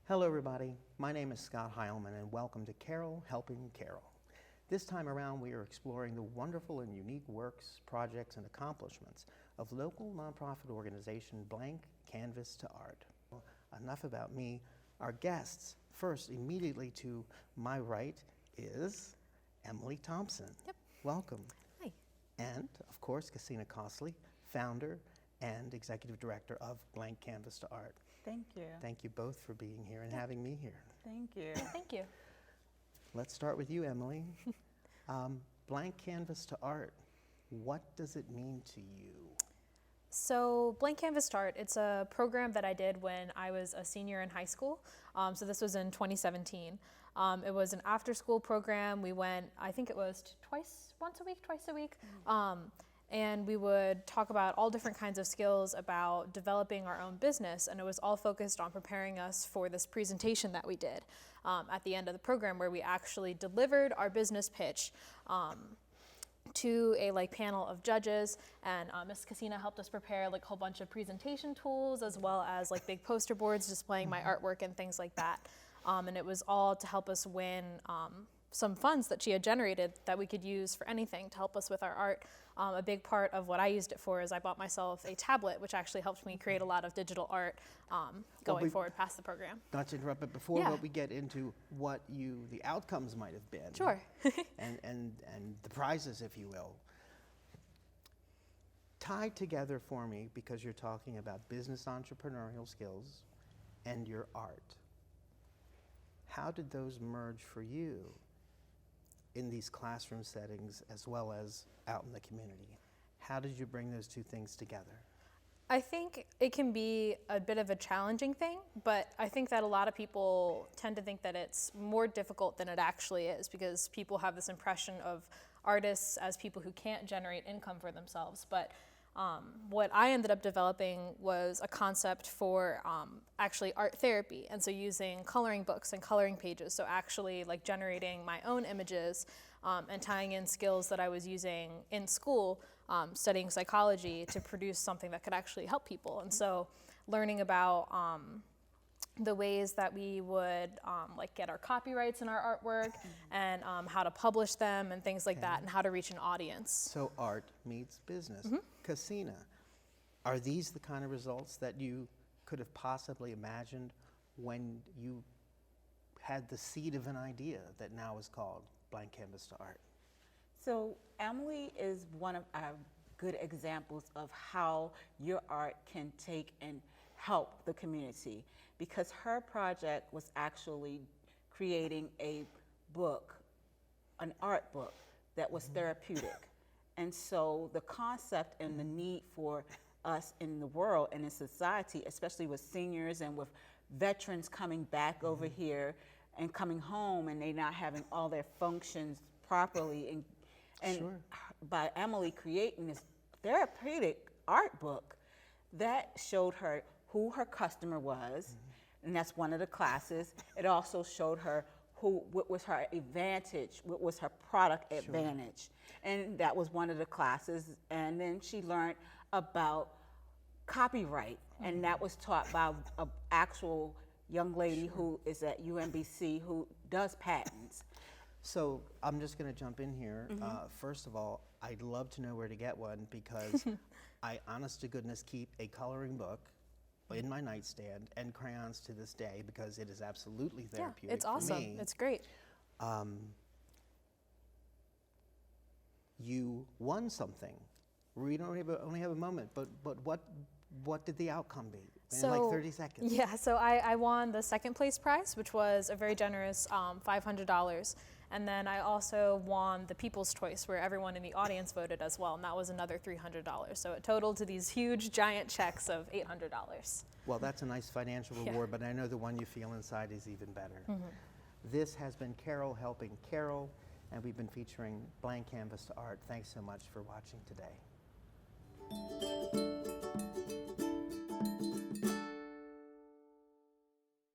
Hello everybody, my name is Scott Heilman and welcome to Carol Helping Carol. This time around we are exploring the wonderful and unique works, projects, and accomplishments of local nonprofit organization Blank Canvas to Art. Well, enough about me. Our guests, first immediately to my right is Emily Thompson. Yep. Welcome. Hi. And of course Casina Costley, founder and executive director of Blank Canvas to Art. Thank you. Thank you both for being here and having me here. Thank you. Thank you. Let's start with you, Emily. Blank Canvas to Art, what does it mean to you? So Blank Canvas to Art, it's a program that I did when I was a senior in high school. So this was in 2017. It was an after-school program. We went, I think it was twice a week. And we would talk about all different kinds of skills about developing our own business, and it was all focused on preparing us for this presentation that we did at the end of the program, where we actually delivered our business pitch to a panel of judges, and Ms. Casina helped us prepare a whole bunch of presentation tools, as well as big poster boards displaying my artwork and things like that. And it was all to help us win some funds that she had generated that we could use for anything to help us with our art. A big part of what I used it for is I bought myself a tablet, which actually helped me create a lot of digital art going forward past the program. Not to interrupt, but before we get into what the outcomes might have been. Sure. and the prizes, if you will. Tie together for me, because you're talking about business entrepreneurial skills and your art. How did those merge for you in these classroom settings as well as out in the community? How did you bring those two things together? I think it can be a bit of a challenging thing, but I think that a lot of people tend to think that it's more difficult than it actually is, because people have this impression of artists as people who can't generate income for themselves. But what I ended up developing was a concept for actually art therapy, and so using coloring books and coloring pages, so actually generating my own images and tying in skills that I was using in school, studying psychology, to produce something that could actually help people. And so learning about the ways that we would get our copyrights in our artwork, and how to publish them and things like that, and how to reach an audience. So art meets business. Casina, are these the kind of results that you could have possibly imagined when you had the seed of an idea that now is called Blank Canvas to Art? So Emily is one of our good examples of how your art can take and help the community, because her project was actually creating a book, an art book that was therapeutic. And so the concept and the need for us in the world and in society, especially with seniors and with veterans coming back over here and coming home and they not having all their functions properly, and by Emily creating this therapeutic art book that showed her who her customer was, and that's one of the classes. It also showed her what was her advantage, what was her product advantage. And that was one of the classes. And then she learned about copyright, and that was taught by an actual young lady who is at UMBC who does patents. So I'm just going to jump in here. First of all, I'd love to know where to get one, because I honest to goodness keep a coloring book in my nightstand and crayons to this day, because it is absolutely therapeutic. Yeah, it's awesome. For me. It's great. You won something. We don't only have a moment, but what did the outcome be in 30 seconds? Yeah, so I won the second place prize, which was a very generous $500. And then I also won the People's Choice, where everyone in the audience voted as well, and that was another $300. So it totaled to these huge, giant checks of $800. Well, that's a nice financial reward, but I know the one you feel inside is even better. This has been Carol Helping Carol, and we've been featuring Blank Canvas to Art. Thanks so much for watching today.